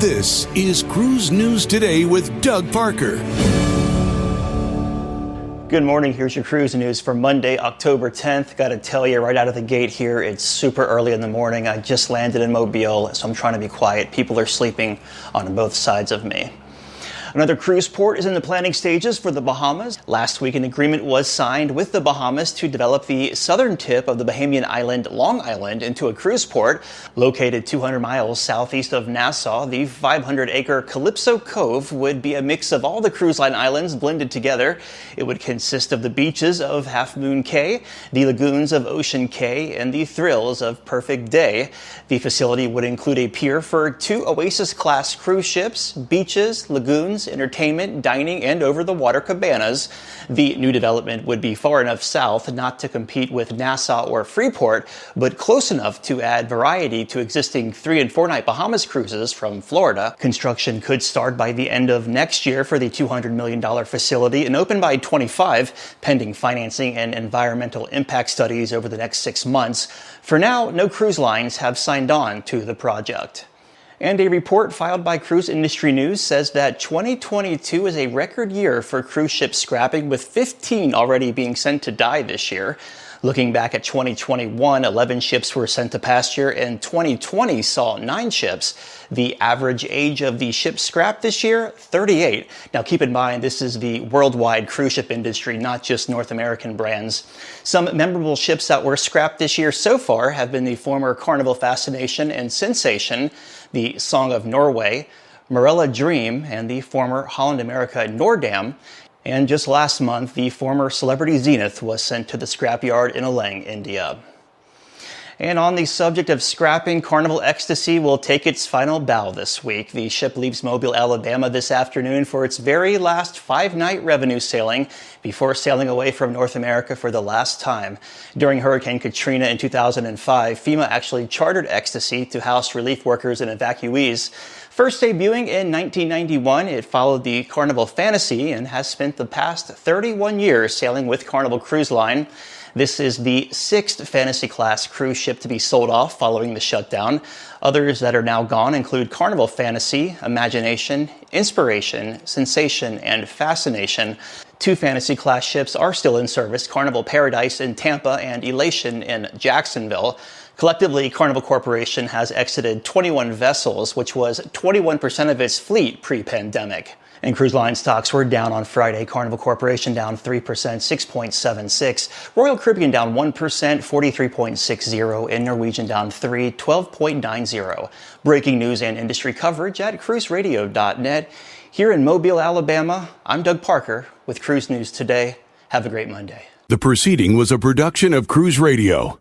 This is Cruise News Today with Doug Parker. Good morning. Here's your cruise news for Monday, October 10th. Got to tell you right out of the gate here, it's super early in the morning. I just landed in Mobile, so I'm trying to be quiet. People are sleeping on both sides of me. Another cruise port is in the planning stages for the Bahamas. Last week, an agreement was signed with the Bahamas to develop the southern tip of the Bahamian island, Long Island, into a cruise port. Located 200 miles southeast of Nassau, the 500-acre Calypso Cove would be a mix of all the cruise line islands blended together. It would consist of the beaches of Half Moon Cay, the lagoons of Ocean Cay, and the thrills of Perfect Day. The facility would include a pier for 2 Oasis-class cruise ships, beaches, lagoons, entertainment, dining, and over-the-water cabanas. The new development would be far enough south not to compete with Nassau or Freeport, but close enough to add variety to existing 3- and 4-night Bahamas cruises from Florida. Construction could start by the end of next year for the $200 million facility and open by 25, pending financing and environmental impact studies over the next 6 months. For now, no cruise lines have signed on to the project. And a report filed by Cruise Industry News says that 2022 is a record year for cruise ship scrapping, with 15 already being sent to die this year. Looking back at 2021, 11 ships were sent to pasture, and 2020 saw 9 ships. The average age of the ships scrapped this year, 38. Now keep in mind, this is the worldwide cruise ship industry, not just North American brands. Some memorable ships that were scrapped this year so far have been the former Carnival Fascination and Sensation, the Song of Norway, Marella Dream, and the former Holland America Noordam. And just last month, the former Celebrity Zenith was sent to the scrapyard in Alang, India. And on the subject of scrapping, Carnival Ecstasy will take its final bow this week. The ship leaves Mobile, Alabama this afternoon for its very last 5-night revenue sailing before sailing away from North America for the last time. During Hurricane Katrina in 2005, FEMA actually chartered Ecstasy to house relief workers and evacuees. First debuting in 1991, it followed the Carnival Fantasy and has spent the past 31 years sailing with Carnival Cruise Line. This is the 6th Fantasy-class cruise ship to be sold off following the shutdown. Others that are now gone include Carnival Fantasy, Imagination, Inspiration, Sensation, and Fascination. 2 Fantasy-class ships are still in service, Carnival Paradise in Tampa and Elation in Jacksonville. Collectively, Carnival Corporation has exited 21 vessels, which was 21% of its fleet pre-pandemic. And cruise line stocks were down on Friday. Carnival Corporation down 3%, 6.76. Royal Caribbean down 1%, 43.60. And Norwegian down 3%, 12.90. Breaking news and industry coverage at cruiseradio.net. Here in Mobile, Alabama, I'm Doug Parker with Cruise News Today. Have a great Monday. The proceeding was a production of Cruise Radio.